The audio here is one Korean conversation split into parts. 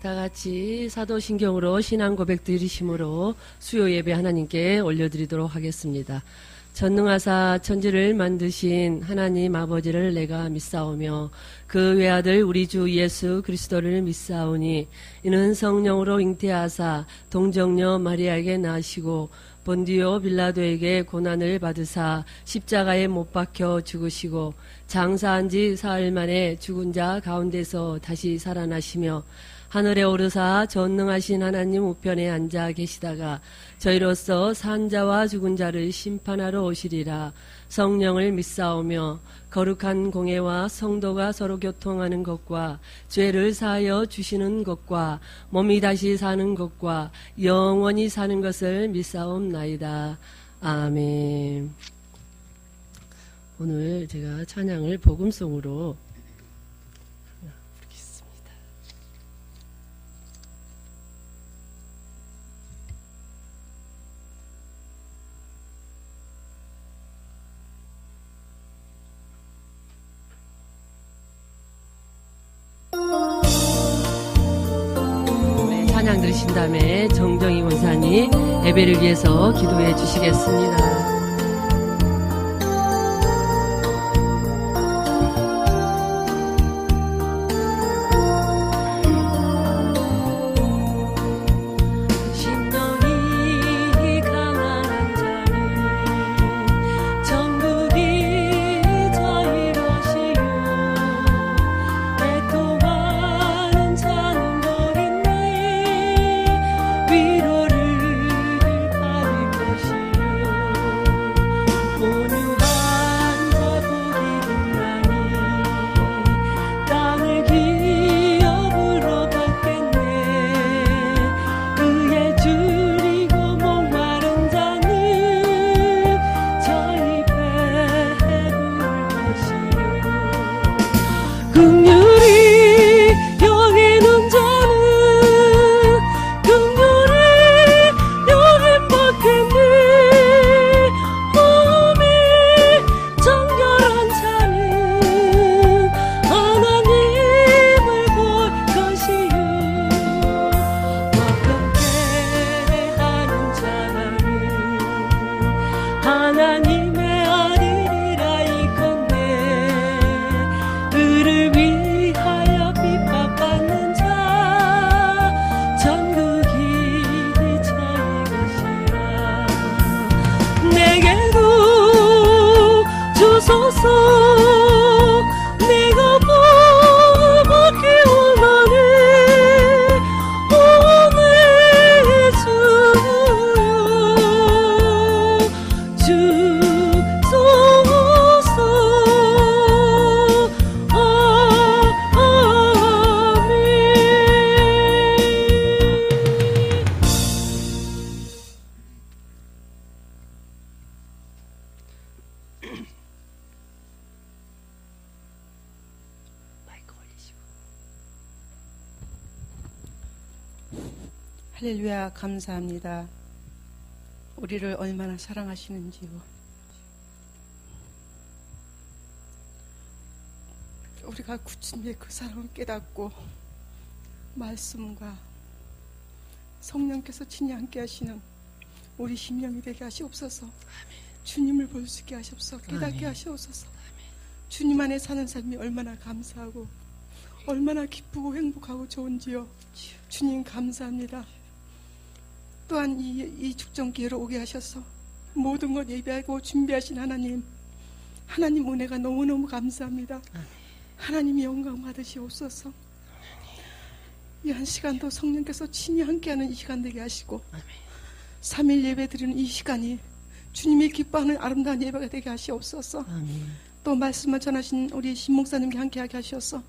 다 같이 사도신경으로 신앙 고백 드리심으로 수요 예배 하나님께 올려드리도록 하겠습니다. 전능하사 천지를 만드신 하나님 아버지를 내가 믿사오며 그 외아들 우리 주 예수 그리스도를 믿사오니 이는 성령으로 잉태하사 동정녀 마리아에게 나시고 본디오 빌라도에게 고난을 받으사 십자가에 못 박혀 죽으시고 장사한 지 사흘 만에 죽은 자 가운데서 다시 살아나시며 하늘에 오르사 전능하신 하나님 우편에 앉아 계시다가 저희로서 산 자와 죽은 자를 심판하러 오시리라. 성령을 믿사오며 거룩한 공회와 성도가 서로 교통하는 것과 죄를 사하여 주시는 것과 몸이 다시 사는 것과 영원히 사는 것을 믿사옵나이다. 아멘. 오늘 제가 찬양을 복음송으로 부르겠습니다. 네, 찬양 들으신 다음에 정정희 원사님 예배를 위해서 기도해 주시겠습니다. 할렐루야. 감사합니다. 우리를 얼마나 사랑하시는지요. 우리가 구주님의 그 사랑을 깨닫고 말씀과 성령께서 친히 함께 하시는 우리 심령이 되게 하시옵소서. 주님을 볼 수 있게 하시옵소서. 깨닫게 하시옵소서. 주님 안에 사는 삶이 얼마나 감사하고 얼마나 기쁘고 행복하고 좋은지요. 주님 감사합니다. 또한 이 축전 기회로 오게 하셔서 모든 것 예비하고 준비하신 하나님 은혜가 너무너무 감사합니다. 하나님이 영광 받으시옵소서. 이 한 시간도 성령께서 친히 함께하는 이 시간 되게 하시고 3일 예배 드리는 이 시간이 주님이 기뻐하는 아름다운 예배가 되게 하시옵소서. 또 말씀을 전하신 우리 신목사님께 함께하게 하셔서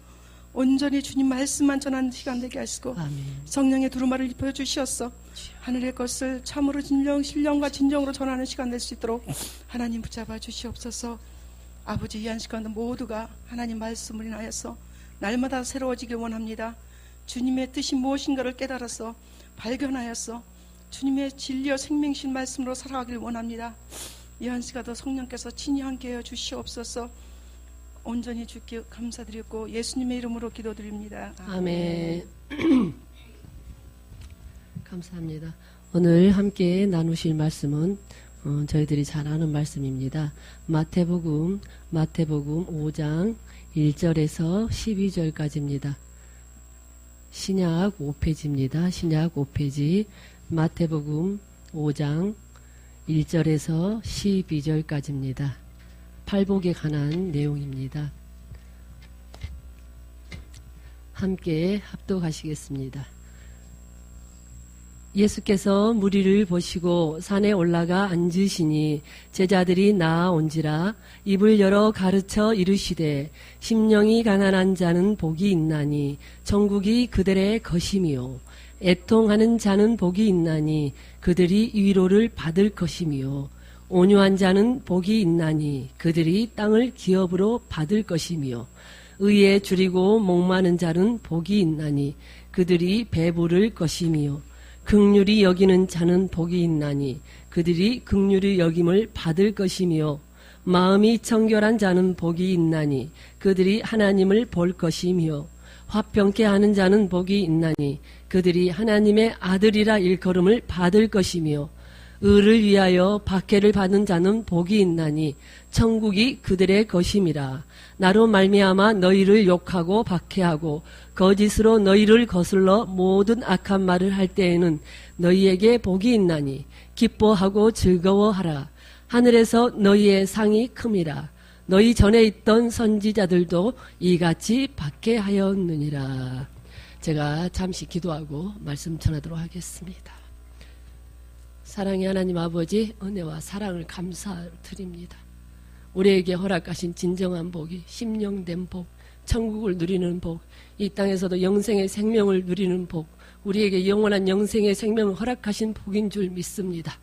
온전히 주님 말씀만 전하는 시간 되게 하시고 성령의 두루마를 입혀주시어서 하늘의 것을 참으로 신령과 진정으로 전하는 시간 될 수 있도록 하나님 붙잡아 주시옵소서. 아버지, 이 한 시간도 모두가 하나님 말씀을 인하여서 날마다 새로워지길 원합니다. 주님의 뜻이 무엇인가를 깨달아서 발견하여서 주님의 진리와 생명신 말씀으로 살아가길 원합니다. 이 한 시간도 성령께서 친히 함께하여 주시옵소서. 온전히 주께 감사드리고 예수님의 이름으로 기도드립니다. 아멘. 감사합니다. 오늘 함께 나누실 말씀은 저희들이 잘 아는 말씀입니다. 마태복음 5장 1절에서 12절까지입니다. 신약 5페이지입니다. 신약 5페이지 마태복음 5장 1절에서 12절까지입니다. 팔복에 관한 내용입니다. 함께 합독하시겠습니다. 예수께서 무리를 보시고 산에 올라가 앉으시니 제자들이 나아온지라 입을 열어 가르쳐 이르시되 심령이 가난한 자는 복이 있나니 천국이 그들의 것이미요 애통하는 자는 복이 있나니 그들이 위로를 받을 것이미요 온유한 자는 복이 있나니 그들이 땅을 기업으로 받을 것이미요 의에 줄이고 목마른 자는 복이 있나니 그들이 배부를 것이미요 긍휼히 여기는 자는 복이 있나니 그들이 긍휼히 여김을 받을 것이며 마음이 청결한 자는 복이 있나니 그들이 하나님을 볼 것이며 화평케 하는 자는 복이 있나니 그들이 하나님의 아들이라 일컬음을 받을 것이며 의를 위하여 박해를 받는 자는 복이 있나니 천국이 그들의 것임이라. 나로 말미암아 너희를 욕하고 박해하고 거짓으로 너희를 거슬러 모든 악한 말을 할 때에는 너희에게 복이 있나니 기뻐하고 즐거워하라. 하늘에서 너희의 상이 큼이라. 너희 전에 있던 선지자들도 이같이 박해하였느니라. 제가 잠시 기도하고 말씀 전하도록 하겠습니다. 사랑의 하나님 아버지, 은혜와 사랑을 감사드립니다. 우리에게 허락하신 진정한 복이 심령된 복, 천국을 누리는 복, 이 땅에서도 영생의 생명을 누리는 복, 우리에게 영원한 영생의 생명을 허락하신 복인 줄 믿습니다.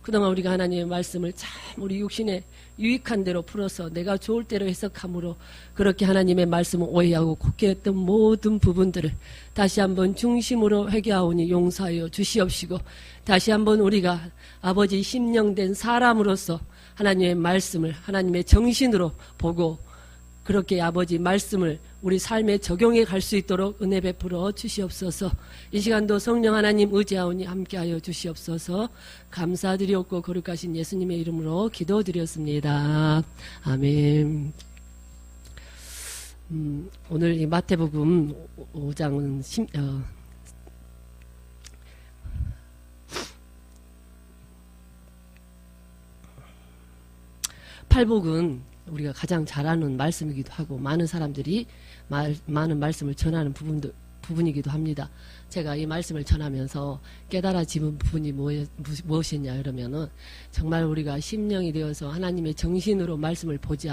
그동안 우리가 하나님의 말씀을 참 우리 육신에 유익한 대로 풀어서 내가 좋을 대로 해석함으로 그렇게 하나님의 말씀을 오해하고 곡해했던 모든 부분들을 다시 한번 중심으로 회개하오니 용서하여 주시옵시고 다시 한번 우리가 아버지 심령된 사람으로서 하나님의 말씀을 하나님의 정신으로 보고 그렇게 아버지 말씀을 우리 삶에 적용해 갈 수 있도록 은혜 베풀어 주시옵소서. 이 시간도 성령 하나님 의지하오니 함께하여 주시옵소서. 감사드리옵고 거룩하신 예수님의 이름으로 기도드렸습니다. 아멘. 오늘 이 마태복음 5장은 팔복은 우리가 가장 잘 아는 말씀이기도 하고 많은 사람들이 많은 말씀을 전하는 부분이기도 합니다. 제가 이 말씀을 전하면서 깨달아지는 부분이 무엇이냐 그러면은 정말 우리가 심령이 되어서 하나님의 정신으로 말씀을 보지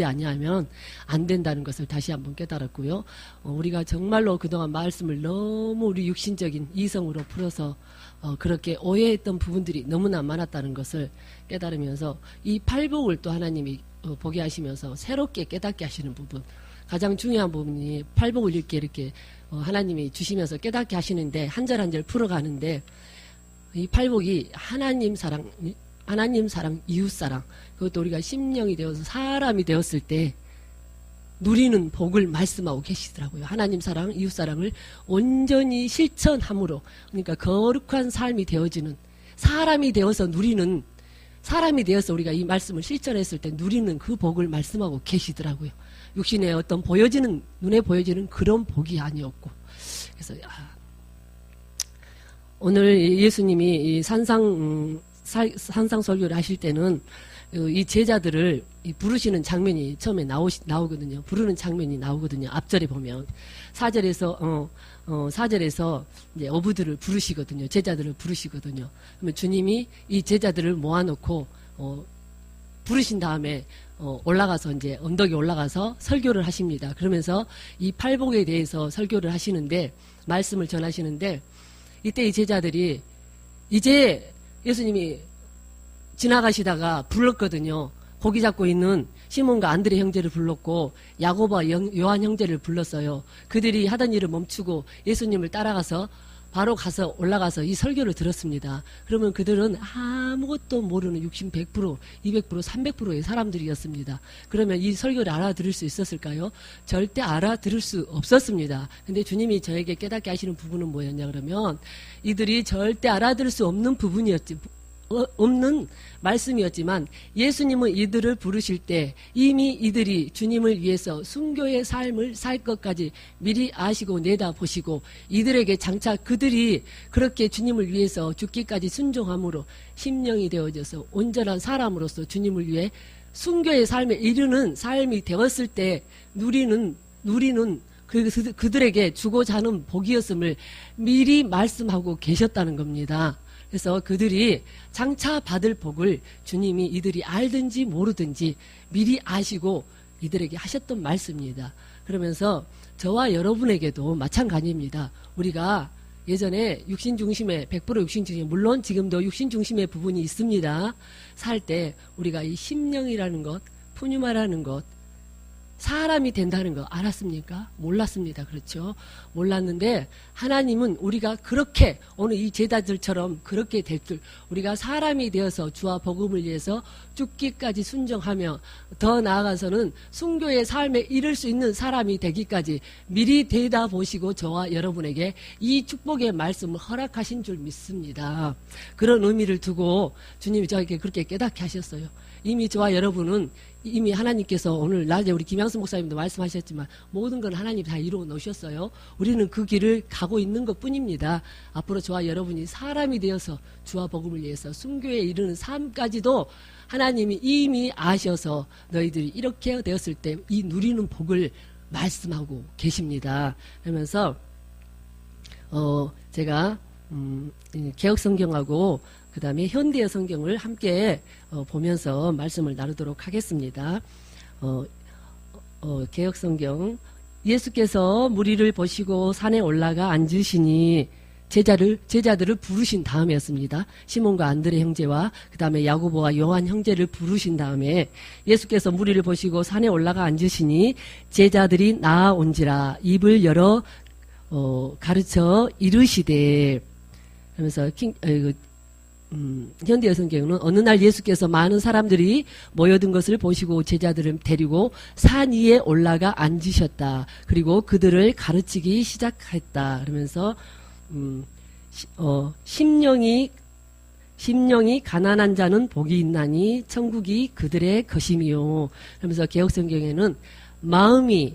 아니하면 안 된다는 것을 다시 한번 깨달았고요. 우리가 정말로 그동안 말씀을 너무 우리 육신적인 이성으로 풀어서 그렇게 오해했던 부분들이 너무나 많았다는 것을 깨달으면서 이 팔복을 또 하나님이 보게 하시면서 새롭게 깨닫게 하시는 부분, 가장 중요한 부분이 팔복을 이렇게 하나님이 주시면서 깨닫게 하시는데 한 절 한 절 풀어가는데 이 팔복이 하나님 사랑, 이웃 사랑, 그것도 우리가 심령이 되어서 사람이 되었을 때 누리는 복을 말씀하고 계시더라고요. 하나님 사랑, 이웃 사랑을 온전히 실천함으로, 그러니까 거룩한 삶이 되어지는, 사람이 되어서 누리는, 사람이 되어서 우리가 이 말씀을 실천했을 때 누리는 그 복을 말씀하고 계시더라고요. 육신에 어떤 눈에 보여지는 그런 복이 아니었고. 그래서 오늘 예수님이 이 산상 설교를 하실 때는 이 제자들을 부르시는 장면이 처음에 나오거든요. 부르는 장면이 나오거든요. 앞절에 보면 4절에서 이제 어부들을 부르시거든요. 제자들을 부르시거든요. 그러면 주님이 이 제자들을 모아놓고 부르신 다음에 올라가서 이제 언덕에 올라가서 설교를 하십니다. 그러면서 이 팔복에 대해서 설교를 하시는데 말씀을 전하시는데 이때 이 제자들이 이제 예수님이 지나가시다가 불렀거든요. 고기 잡고 있는 시몬과 안드레 형제를 불렀고 야고보와 요한 형제를 불렀어요. 그들이 하던 일을 멈추고 예수님을 따라가서 바로 가서 올라가서 이 설교를 들었습니다. 그러면 그들은 아무것도 모르는 60, 100%, 200%, 300%의 사람들이었습니다. 그러면 이 설교를 알아들을 수 있었을까요? 절대 알아들을 수 없었습니다. 근데 주님이 저에게 깨닫게 하시는 부분은 뭐였냐 그러면 이들이 절대 알아들을 수 없는 부분이었지, 없는 말씀이었지만 예수님은 이들을 부르실 때 이미 이들이 주님을 위해서 순교의 삶을 살 것까지 미리 아시고 내다보시고 이들에게 장차 그들이 그렇게 주님을 위해서 죽기까지 순종함으로 심령이 되어져서 온전한 사람으로서 주님을 위해 순교의 삶에 이르는 삶이 되었을 때 누리는 그들에게 주고자 하는 복이었음을 미리 말씀하고 계셨다는 겁니다. 그래서 그들이 장차 받을 복을 주님이 이들이 알든지 모르든지 미리 아시고 이들에게 하셨던 말씀입니다. 그러면서 저와 여러분에게도 마찬가지입니다. 우리가 예전에 육신중심의 100% 육신중심, 물론 지금도 육신중심의 부분이 있습니다. 살 때 우리가 이 심령이라는 것, 푸뉴마라는 것, 사람이 된다는 거 알았습니까? 몰랐습니다. 그렇죠? 몰랐는데 하나님은 우리가 그렇게 오늘 이 제자들처럼 그렇게 될 줄, 우리가 사람이 되어서 주와 복음을 위해서 죽기까지 순종하며 더 나아가서는 순교의 삶에 이를 수 있는 사람이 되기까지 미리 들여다보시고 저와 여러분에게 이 축복의 말씀을 허락하신 줄 믿습니다. 그런 의미를 두고 주님이 저에게 그렇게 깨닫게 하셨어요. 이미 저와 여러분은 이미 하나님께서 오늘 낮에 우리 김양수 목사님도 말씀하셨지만 모든 건 하나님 다 이루어 놓으셨어요. 우리는 그 길을 가고 있는 것 뿐입니다. 앞으로 저와 여러분이 사람이 되어서 주와 복음을 위해서 순교에 이르는 삶까지도 하나님이 이미 아셔서 너희들이 이렇게 되었을 때 이 누리는 복을 말씀하고 계십니다. 그러면서 제가 개혁성경하고 그 다음에 현대의 성경을 함께 보면서 말씀을 나누도록 하겠습니다. 개혁성경, 예수께서 무리를 보시고 산에 올라가 앉으시니 제자들을 부르신 다음이었습니다. 시몬과 안드레 형제와 그 다음에 야고보와 요한 형제를 부르신 다음에 예수께서 무리를 보시고 산에 올라가 앉으시니 제자들이 나아온지라 입을 열어 가르쳐 이르시되 하면서 현대의 성경은 어느 날 예수께서 많은 사람들이 모여든 것을 보시고 제자들을 데리고 산 위에 올라가 앉으셨다. 그리고 그들을 가르치기 시작했다. 그러면서 심령이 가난한 자는 복이 있나니 천국이 그들의 것이미요. 그러면서 개혁성경에는 마음이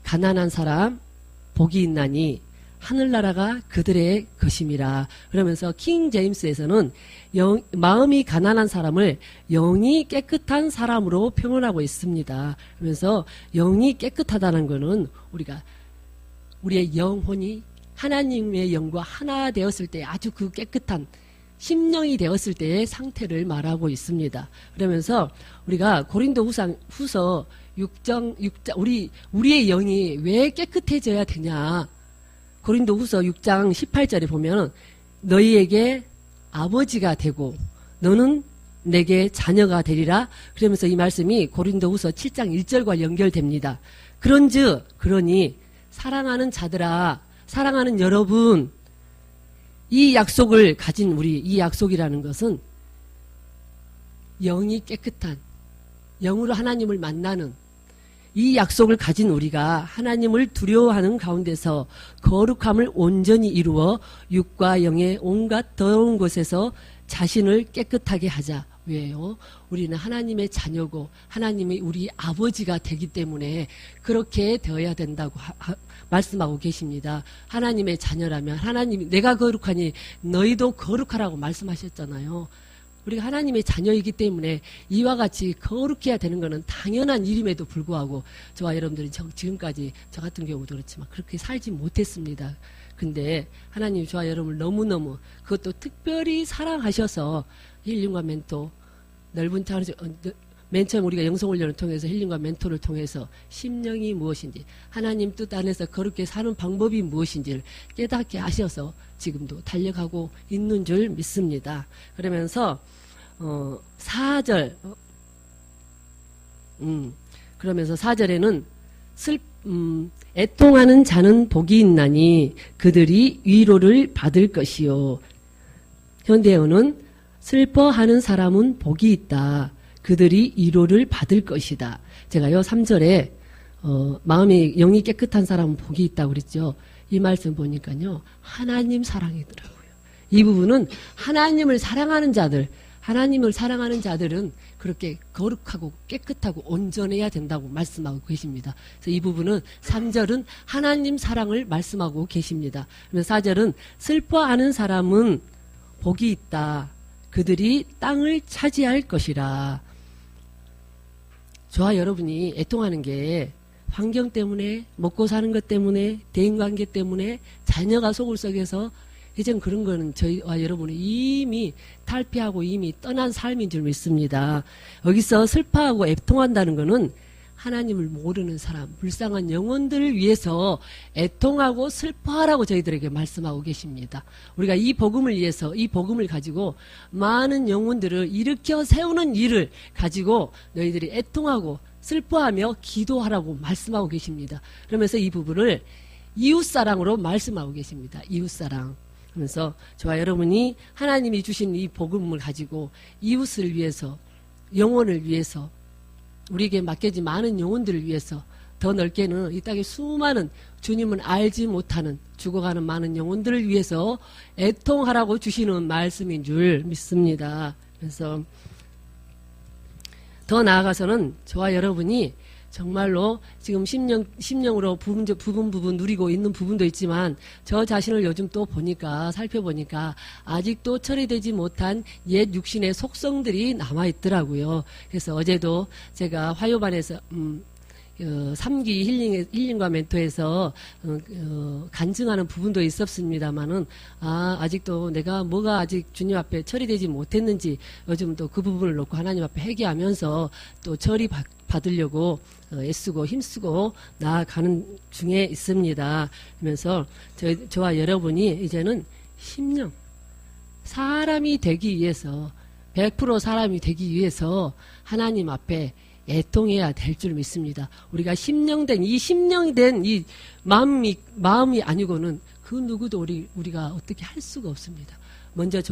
가난한 사람 복이 있나니 하늘나라가 그들의 것임이라. 그러면서 킹 제임스에서는 마음이 가난한 사람을 영이 깨끗한 사람으로 표현하고 있습니다. 그러면서 영이 깨끗하다는 것은 우리의 영혼이 하나님의 영과 하나 되었을 때 아주 그 깨끗한 심령이 되었을 때의 상태를 말하고 있습니다. 그러면서 우리가 고린도후서 6장 우리의 영이 왜 깨끗해져야 되냐? 고린도후서 6장 18절에 보면 너희에게 아버지가 되고 너는 내게 자녀가 되리라. 그러면서 이 말씀이 고린도후서 7장 1절과 연결됩니다. 그러니 사랑하는 자들아, 사랑하는 여러분, 이 약속을 가진 이 약속이라는 것은 영이 깨끗한, 영으로 하나님을 만나는 이 약속을 가진 우리가 하나님을 두려워하는 가운데서 거룩함을 온전히 이루어 육과 영의 온갖 더러운 것에서 자신을 깨끗하게 하자. 왜요? 우리는 하나님의 자녀고 하나님이 우리 아버지가 되기 때문에 그렇게 되어야 된다고 말씀하고 계십니다. 하나님의 자녀라면 하나님이 내가 거룩하니 너희도 거룩하라고 말씀하셨잖아요. 우리가 하나님의 자녀이기 때문에 이와 같이 거룩해야 되는 것은 당연한 일임에도 불구하고 저와 여러분들이 지금까지 저 같은 경우도 그렇지만 그렇게 살지 못했습니다. 근데 하나님이 저와 여러분을 너무너무 그것도 특별히 사랑하셔서 힐링과 멘토 넓은 차원에서 맨 처음 우리가 영성훈련을 통해서 힐링과 멘토를 통해서 심령이 무엇인지 하나님 뜻 안에서 거룩게 사는 방법이 무엇인지를 깨닫게 하셔서 지금도 달려가고 있는 줄 믿습니다. 그러면서 4절 그러면서 4절에는 애통하는 자는 복이 있나니 그들이 위로를 받을 것이요. 현대어는 슬퍼하는 사람은 복이 있다. 그들이 위로를 받을 것이다. 제가요 3절에 마음이 영이 깨끗한 사람은 복이 있다고 그랬죠. 이 말씀 보니까요 하나님 사랑이더라고요. 이 부분은 하나님을 사랑하는 자들은 그렇게 거룩하고 깨끗하고 온전해야 된다고 말씀하고 계십니다. 그래서 이 부분은 3절은 하나님 사랑을 말씀하고 계십니다. 그러면 4절은 슬퍼하는 사람은 복이 있다. 그들이 땅을 차지할 것이라. 저와 여러분이 애통하는 게 환경 때문에, 먹고 사는 것 때문에, 대인관계 때문에, 자녀가 속을 썩여서 이젠 그런 거는 저희와 여러분이 이미 탈피하고 이미 떠난 삶인 줄 믿습니다. 여기서 슬퍼하고 애통한다는 거는 하나님을 모르는 사람, 불쌍한 영혼들을 위해서 애통하고 슬퍼하라고 저희들에게 말씀하고 계십니다. 우리가 이 복음을 위해서, 이 복음을 가지고 많은 영혼들을 일으켜 세우는 일을 가지고 너희들이 애통하고 슬퍼하며 기도하라고 말씀하고 계십니다. 그러면서 이 부분을 이웃사랑으로 말씀하고 계십니다. 이웃사랑. 그래서 저와 여러분이 하나님이 주신 이 복음을 가지고 이웃을 위해서, 영혼을 위해서, 우리에게 맡겨진 많은 영혼들을 위해서, 더 넓게는 이 땅의 수많은 주님은 알지 못하는 죽어가는 많은 영혼들을 위해서 애통하라고 주시는 말씀인 줄 믿습니다. 그래서 더 나아가서는 저와 여러분이 정말로 지금 심령으로 부분 누리고 있는 부분도 있지만 저 자신을 요즘 또 살펴보니까 아직도 처리되지 못한 옛 육신의 속성들이 남아있더라고요. 그래서 어제도 제가 화요반에서 3기 힐링과 멘토에서 간증하는 부분도 있었습니다만은 아직도 내가 뭐가 아직 주님 앞에 처리되지 못했는지 요즘 또 그 부분을 놓고 하나님 앞에 회개하면서 또 처리 받으려고 애쓰고 힘쓰고 나아가는 중에 있습니다. 그러면서 저와 여러분이 이제는 심령 사람이 되기 위해서 100% 사람이 되기 위해서 하나님 앞에 애통해야 될 줄 믿습니다. 우리가 심령이 된 이 마음이 아니고는 그 누구도 우리가 어떻게 할 수가 없습니다. 먼저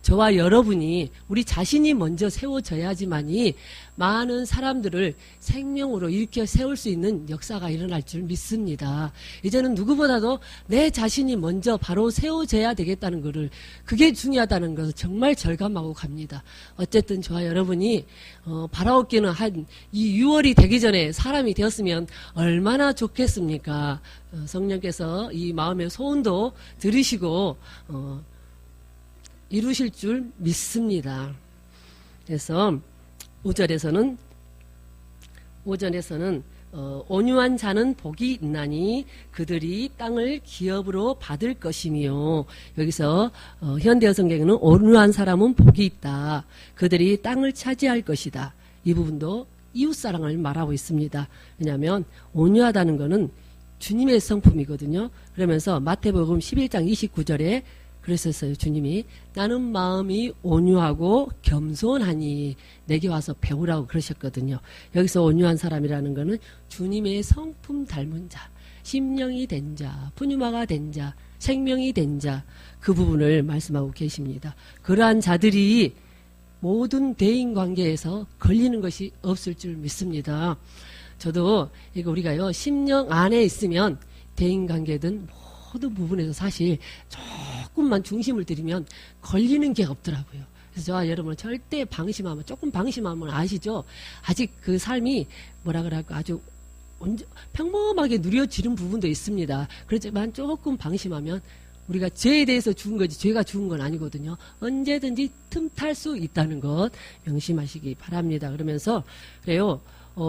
저와 여러분이 우리 자신이 먼저 세워져야지만이 많은 사람들을 생명으로 일으켜 세울 수 있는 역사가 일어날 줄 믿습니다. 이제는 누구보다도 내 자신이 먼저 바로 세워져야 되겠다는 것을, 그게 중요하다는 것을 정말 절감하고 갑니다. 어쨌든 저와 여러분이 바라옵기는 한 이 6월이 되기 전에 사람이 되었으면 얼마나 좋겠습니까? 성령께서 이 마음의 소원도 들으시고 이루실 줄 믿습니다. 그래서 5절에서는 온유한 자는 복이 있나니 그들이 땅을 기업으로 받을 것이며, 여기서 현대어 성경에는 온유한 사람은 복이 있다. 그들이 땅을 차지할 것이다. 이 부분도 이웃사랑을 말하고 있습니다. 왜냐하면 온유하다는 것은 주님의 성품이거든요. 그러면서 마태복음 11장 29절에 그랬었어요. 주님이 나는 마음이 온유하고 겸손하니 내게 와서 배우라고 그러셨거든요. 여기서 온유한 사람이라는 것은 주님의 성품 닮은 자, 심령이 된 자, 푸뉴마가 된 자, 생명이 된 자, 그 부분을 말씀하고 계십니다. 그러한 자들이 모든 대인관계에서 걸리는 것이 없을 줄 믿습니다. 저도 이거 우리가요 심령 안에 있으면 대인관계든 모든 부분에서 사실 조금만 중심을 들이면 걸리는 게 없더라고요. 그래서 저와 여러분은 절대 조금 방심하면 아시죠? 아직 그 삶이 뭐라 그럴까 아주 평범하게 누려지는 부분도 있습니다. 그렇지만 조금 방심하면 우리가 죄에 대해서 죽은 거지 죄가 죽은 건 아니거든요. 언제든지 틈탈 수 있다는 것 명심하시기 바랍니다. 그러면서 그래요.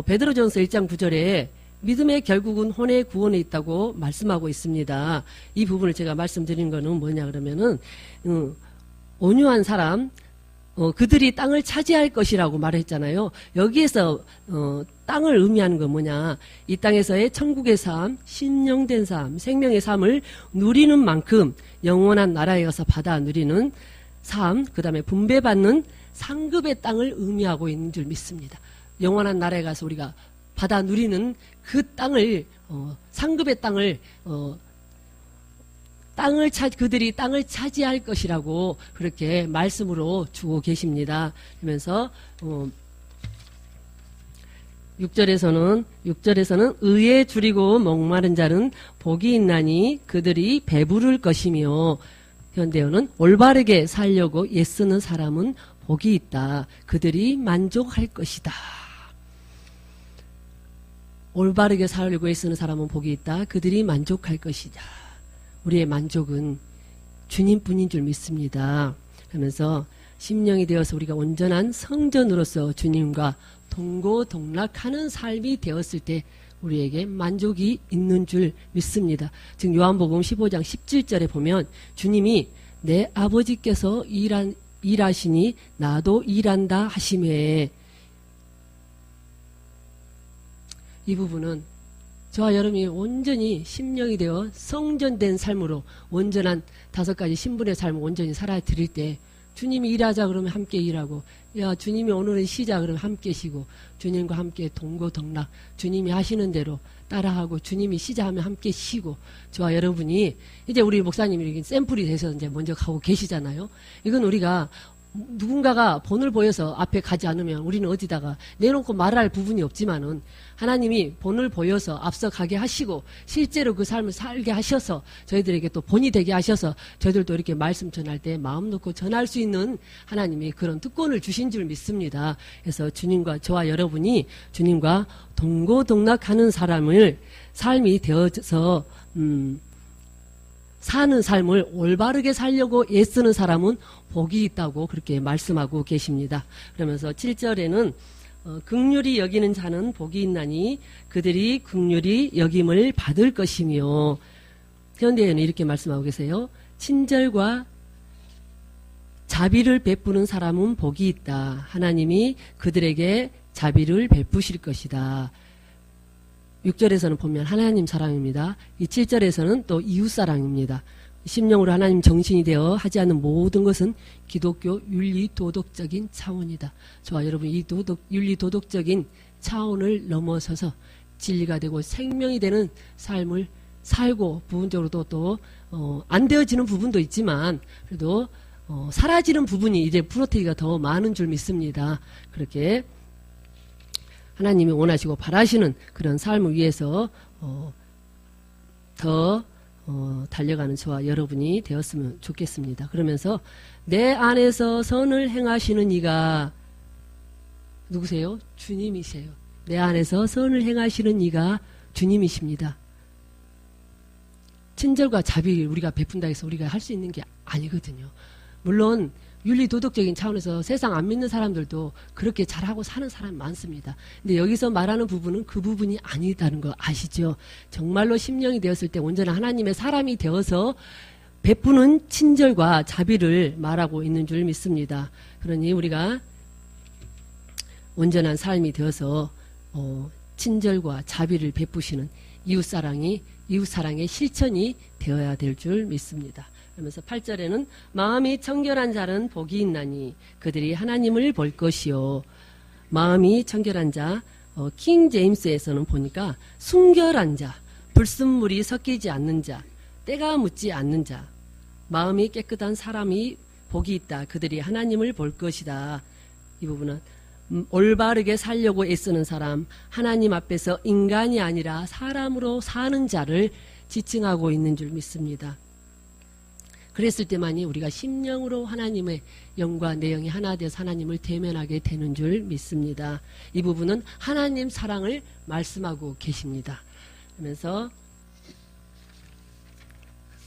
베드로전서 1장 9절에 믿음의 결국은 혼의 구원에 있다고 말씀하고 있습니다. 이 부분을 제가 말씀드린 거는 뭐냐 그러면은 온유한 사람 그들이 땅을 차지할 것이라고 말했잖아요. 여기에서 땅을 의미하는 건 뭐냐, 이 땅에서의 천국의 삶, 신령된 삶, 생명의 삶을 누리는 만큼 영원한 나라에 가서 받아 누리는 삶, 그 다음에 분배받는 상급의 땅을 의미하고 있는 줄 믿습니다. 영원한 나라에 가서 우리가 받아 누리는 그 땅을 상급의 땅을 그들이 땅을 차지할 것이라고 그렇게 말씀으로 주고 계십니다. 그러면서 6절에서는 의에 줄이고 목마른 자는 복이 있나니 그들이 배부를 것이며, 현대어는 올바르게 살려고 애쓰는 사람은 복이 있다. 그들이 만족할 것이다. 올바르게 살려고 애쓰는 사람은 복이 있다. 그들이 만족할 것이다. 우리의 만족은 주님뿐인 줄 믿습니다. 그러면서 심령이 되어서 우리가 온전한 성전으로서 주님과 동고동락하는 삶이 되었을 때 우리에게 만족이 있는 줄 믿습니다. 지금 요한복음 15장 17절에 보면 주님이 내 아버지께서 일하시니 나도 일한다 하시매, 이 부분은 저와 여러분이 온전히 심령이 되어 성전된 삶으로 온전한 5가지 신분의 삶을 온전히 살아 드릴 때 주님이 일하자 그러면 함께 일하고, 야 주님이 오늘은 쉬자 그러면 함께 쉬고, 주님과 함께 동고동락, 주님이 하시는 대로 따라하고, 주님이 쉬자 하면 함께 쉬고, 저와 여러분이 이제 우리 목사님이 이렇게 샘플이 돼서 이제 먼저 가고 계시잖아요. 이건 우리가 누군가가 본을 보여서 앞에 가지 않으면 우리는 어디다가 내놓고 말할 부분이 없지만은 하나님이 본을 보여서 앞서 가게 하시고 실제로 그 삶을 살게 하셔서 저희들에게 또 본이 되게 하셔서 저희들도 이렇게 말씀 전할 때 마음 놓고 전할 수 있는 하나님이 그런 특권을 주신 줄 믿습니다. 그래서 주님과 저와 여러분이 주님과 동고동락하는 삶이 되어서 사는 삶을 올바르게 살려고 애쓰는 사람은 복이 있다고 그렇게 말씀하고 계십니다. 그러면서 7절에는 긍휼히 여기는 자는 복이 있나니 그들이 긍휼히 여김을 받을 것이며, 현대에는 이렇게 말씀하고 계세요. 친절과 자비를 베푸는 사람은 복이 있다. 하나님이 그들에게 자비를 베푸실 것이다. 6절에서는 보면 하나님 사랑입니다. 이 7절에서는 또 이웃 사랑입니다. 심령으로 하나님 정신이 되어 하지 않는 모든 것은 기독교 윤리 도덕적인 차원이다. 저와 여러분 이 윤리 도덕적인 차원을 넘어서서 진리가 되고 생명이 되는 삶을 살고, 부분적으로도 또 안 되어지는 부분도 있지만 그래도 사라지는 부분이 이제 프로테이가 더 많은 줄 믿습니다. 그렇게 하나님이 원하시고 바라시는 그런 삶을 위해서 더 달려가는 저와 여러분이 되었으면 좋겠습니다. 그러면서 내 안에서 선을 행하시는 이가 누구세요? 주님이세요. 내 안에서 선을 행하시는 이가 주님이십니다. 친절과 자비를 우리가 베푼다 해서 우리가 할 수 있는 게 아니거든요. 물론 윤리 도덕적인 차원에서 세상 안 믿는 사람들도 그렇게 잘하고 사는 사람 많습니다. 근데 여기서 말하는 부분은 그 부분이 아니다는 거 아시죠? 정말로 심령이 되었을 때 온전한 하나님의 사람이 되어서 베푸는 친절과 자비를 말하고 있는 줄 믿습니다. 그러니 우리가 온전한 삶이 되어서 친절과 자비를 베푸시는 이웃사랑의 실천이 되어야 될 줄 믿습니다. 그러면서 8절에는 마음이 청결한 자는 복이 있나니 그들이 하나님을 볼 것이요. 마음이 청결한 자, 킹 제임스에서는 보니까 순결한 자, 불순물이 섞이지 않는 자, 때가 묻지 않는 자, 마음이 깨끗한 사람이 복이 있다. 그들이 하나님을 볼 것이다. 이 부분은 올바르게 살려고 애쓰는 사람, 하나님 앞에서 인간이 아니라 사람으로 사는 자를 지칭하고 있는 줄 믿습니다. 그랬을 때만이 우리가 심령으로 하나님의 영과 내 영이 하나 되어서 하나님을 대면하게 되는 줄 믿습니다. 이 부분은 하나님 사랑을 말씀하고 계십니다. 그러면서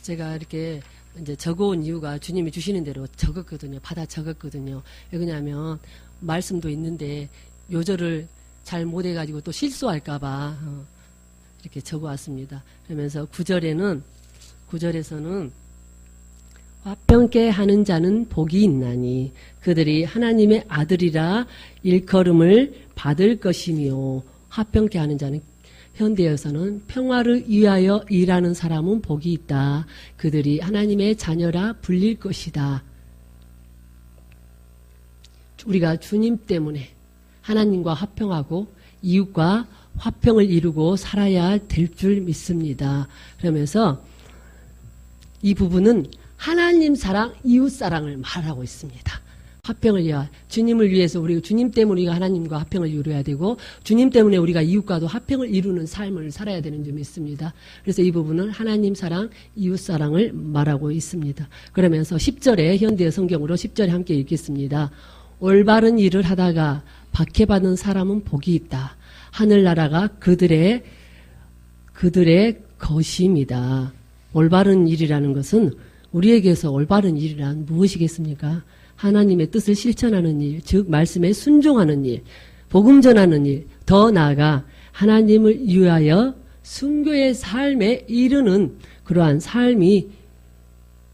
제가 이렇게 이제 적어온 이유가 주님이 주시는 대로 적었거든요. 받아 적었거든요. 왜 그러냐면 말씀도 있는데 요절을 잘 못해가지고 또 실수할까봐 이렇게 적어왔습니다. 그러면서 9절에서는 화평케 하는 자는 복이 있나니 그들이 하나님의 아들이라 일컬음을 받을 것이며, 화평케 하는 자는 현대에서는 평화를 위하여 일하는 사람은 복이 있다. 그들이 하나님의 자녀라 불릴 것이다. 우리가 주님 때문에 하나님과 화평하고 이웃과 화평을 이루고 살아야 될 줄 믿습니다. 그러면서 이 부분은 하나님 사랑, 이웃 사랑을 말하고 있습니다. 화평을 위하 주님을 위해서 우리가 주님 때문에 우리가 하나님과 화평을 이루어야 되고 주님 때문에 우리가 이웃과도 화평을 이루는 삶을 살아야 되는 줄 믿습니다. 그래서 이 부분은 하나님 사랑, 이웃 사랑을 말하고 있습니다. 그러면서 10절에 현대 성경으로 10절에 함께 읽겠습니다. 올바른 일을 하다가 박해받은 사람은 복이 있다. 하늘나라가 그들의 것입니다. 올바른 일이라는 것은 우리에게서 올바른 일이란 무엇이겠습니까? 하나님의 뜻을 실천하는 일, 즉 말씀에 순종하는 일, 복음 전하는 일, 더 나아가 하나님을 위하여 순교의 삶에 이르는 그러한 삶이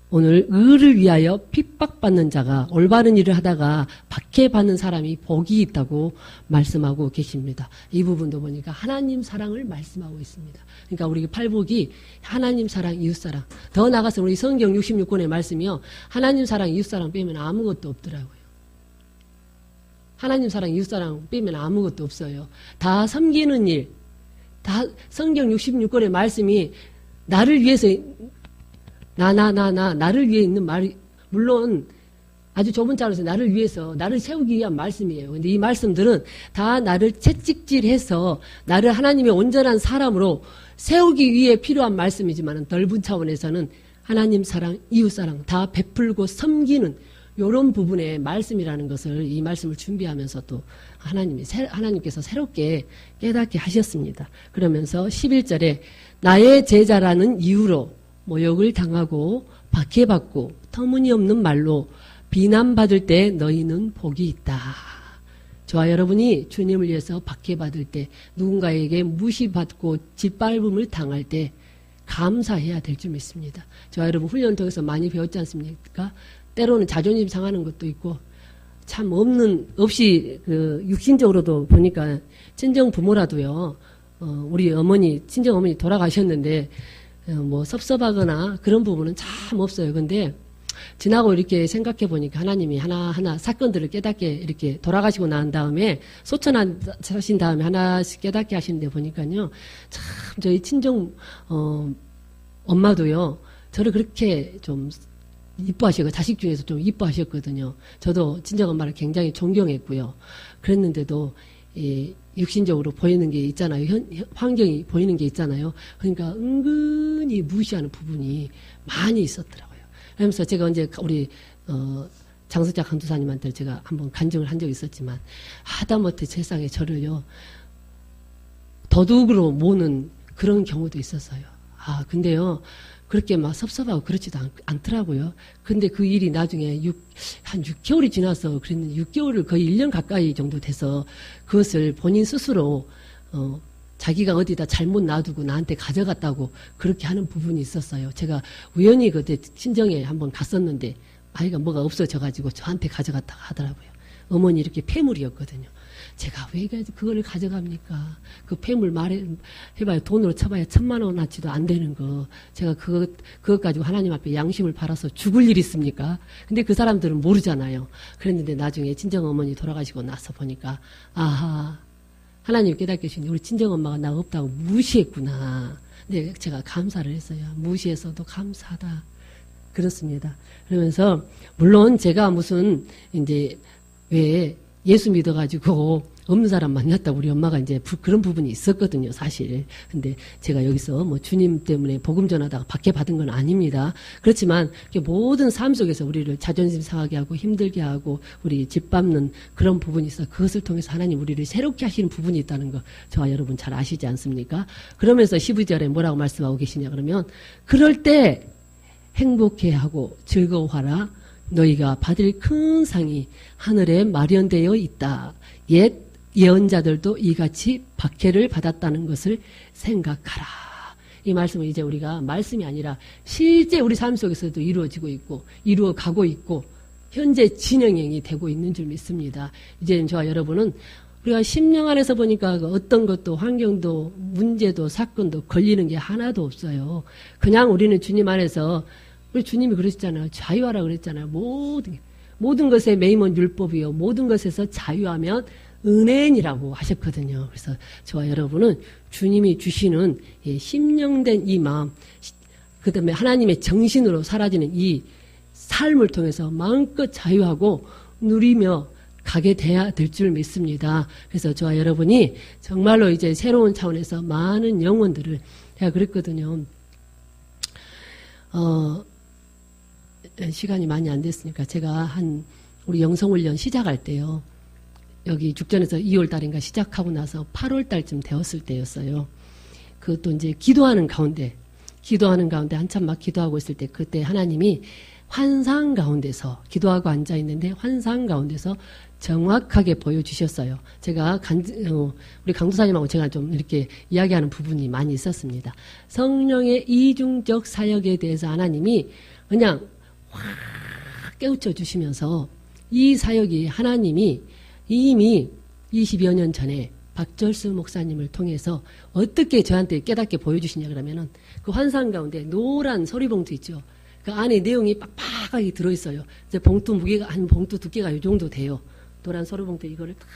오늘 의를 위하여 핍박받는 자가 올바른 일을 하다가 박해받는 사람이 복이 있다고 말씀하고 계십니다. 이 부분도 보니까 하나님 사랑을 말씀하고 있습니다. 그러니까 우리 팔복이 하나님 사랑, 이웃 사랑. 더 나아가서 우리 성경 66권의 말씀이요. 하나님 사랑, 이웃 사랑 빼면 아무것도 없더라고요. 하나님 사랑, 이웃 사랑 빼면 아무것도 없어요. 다 섬기는 일. 다 성경 66권의 말씀이 나를 위해서 나를 위해 있는 말이, 물론 아주 좁은 자로서 나를 위해서, 나를 세우기 위한 말씀이에요. 근데 이 말씀들은 다 나를 채찍질해서 나를 하나님의 온전한 사람으로 세우기 위해 필요한 말씀이지만 넓은 차원에서는 하나님 사랑, 이웃 사랑 다 베풀고 섬기는 이런 부분의 말씀이라는 것을 이 말씀을 준비하면서 또 하나님께서 새롭게 깨닫게 하셨습니다. 그러면서 11절에 나의 제자라는 이유로 모욕을 당하고 박해받고 터무니없는 말로 비난받을 때 너희는 복이 있다. 저와 여러분이 주님을 위해서 박해받을 때 누군가에게 무시받고 짓밟음을 당할 때 감사해야 될 줄 믿습니다. 저와 여러분 훈련 통해서 많이 배웠지 않습니까? 때로는 자존심 상하는 것도 있고 참 없이 육신적으로도 보니까 친정 부모라도요. 우리 친정 어머니 돌아가셨는데 뭐 섭섭하거나 그런 부분은 참 없어요. 근데 지나고 이렇게 생각해 보니까 하나님이 하나하나 사건들을 깨닫게 이렇게 돌아가시고 난 다음에 소천하신 다음에 하나씩 깨닫게 하시는데 보니까요. 참 저희 친정 엄마도요. 저를 그렇게 좀 이뻐하시고 자식 중에서 좀 이뻐하셨거든요. 저도 친정 엄마를 굉장히 존경했고요. 그랬는데도 육신적으로 보이는 게 있잖아요. 환경이 보이는 게 있잖아요. 그러니까 은근히 무시하는 부분이 많이 있었더라고요. 그러면서 제가 언제 우리 장석자 강도사님한테 제가 한번 간증을 한 적이 있었지만 하다못해 세상에 저를요 도둑으로 모는 그런 경우도 있었어요. 근데요 그렇게 막 섭섭하고 그렇지도 않더라고요. 근데 그 일이 나중에 한 6개월이 지나서 그랬는데 6개월을 거의 1년 가까이 정도 돼서 그것을 본인 스스로 자기가 어디다 잘못 놔두고 나한테 가져갔다고 그렇게 하는 부분이 있었어요. 제가 우연히 그때 친정에 한번 갔었는데 아이가 뭐가 없어져가지고 저한테 가져갔다고 하더라고요. 어머니 이렇게 폐물이었거든요. 제가 왜 그걸 가져갑니까? 그 폐물 해봐야 돈으로 쳐봐야 1,000만 원어치도 안 되는 거. 제가 그것 가지고 하나님 앞에 양심을 팔아서 죽을 일 있습니까? 근데 그 사람들은 모르잖아요. 그랬는데 나중에 친정어머니 돌아가시고 나서 보니까 하나님 깨닫게 해주시니 우리 친정엄마가 나 없다고 무시했구나. 근데 제가 감사를 했어요. 무시해서도 감사하다. 그렇습니다. 그러면서 물론 제가 무슨 이제 왜 예수 믿어가지고 없는 사람 만났다고 우리 엄마가 이제 그런 부분이 있었거든요, 사실. 근데 제가 여기서 뭐 주님 때문에 복음 전하다가 박해받은 건 아닙니다. 그렇지만 모든 삶 속에서 우리를 자존심 상하게 하고 힘들게 하고 우리 짓밟는 그런 부분이 있어. 그것을 통해서 하나님 우리를 새롭게 하시는 부분이 있다는 거 저와 여러분 잘 아시지 않습니까? 그러면서 12절에 뭐라고 말씀하고 계시냐 그러면 그럴 때 행복해하고 즐거워하라. 너희가 받을 큰 상이 하늘에 마련되어 있다. 옛 예언자들도 이같이 박해를 받았다는 것을 생각하라. 이 말씀은 이제 우리가 말씀이 아니라 실제 우리 삶 속에서도 이루어지고 있고 이루어가고 있고 현재 진행이 되고 있는 줄 믿습니다. 이제는 저와 여러분은 우리가 10년 안에서 보니까 어떤 것도 환경도 문제도 사건도 걸리는 게 하나도 없어요. 그냥 우리는 주님 안에서 우리 주님이 그러셨잖아요. 자유하라 그랬잖아요. 모든 것에 매임은 율법이요. 모든 것에서 자유하면 은혜인이라고 하셨거든요. 그래서 저와 여러분은 주님이 주시는 심령된 이 마음, 그 다음에 하나님의 정신으로 사라지는 이 삶을 통해서 마음껏 자유하고 누리며 가게 돼야 될 줄 믿습니다. 그래서 저와 여러분이 정말로 이제 새로운 차원에서 많은 영혼들을, 제가 그랬거든요. 시간이 많이 안 됐으니까 제가 우리 영성훈련 시작할 때요. 여기 죽전에서 2월 달인가 시작하고 나서 8월 달쯤 되었을 때였어요. 그것도 이제 기도하는 가운데 한참 막 기도하고 있을 때 그때 하나님이 환상 가운데서 기도하고 앉아 있는데 환상 가운데서 정확하게 보여주셨어요. 제가 우리 강도사님하고 제가 좀 이렇게 이야기하는 부분이 많이 있었습니다. 성령의 이중적 사역에 대해서 하나님이 그냥 확 깨우쳐 주시면서 이 사역이 하나님이 이미 20여 년 전에 박절수 목사님을 통해서 어떻게 저한테 깨닫게 보여주시냐 그러면은 그 환상 가운데 노란 서리봉투 있죠. 그 안에 내용이 빡빡하게 들어있어요. 이제 봉투 무게가, 한 봉투 두께가 이 정도 돼요. 노란 서류봉투 이거를 딱,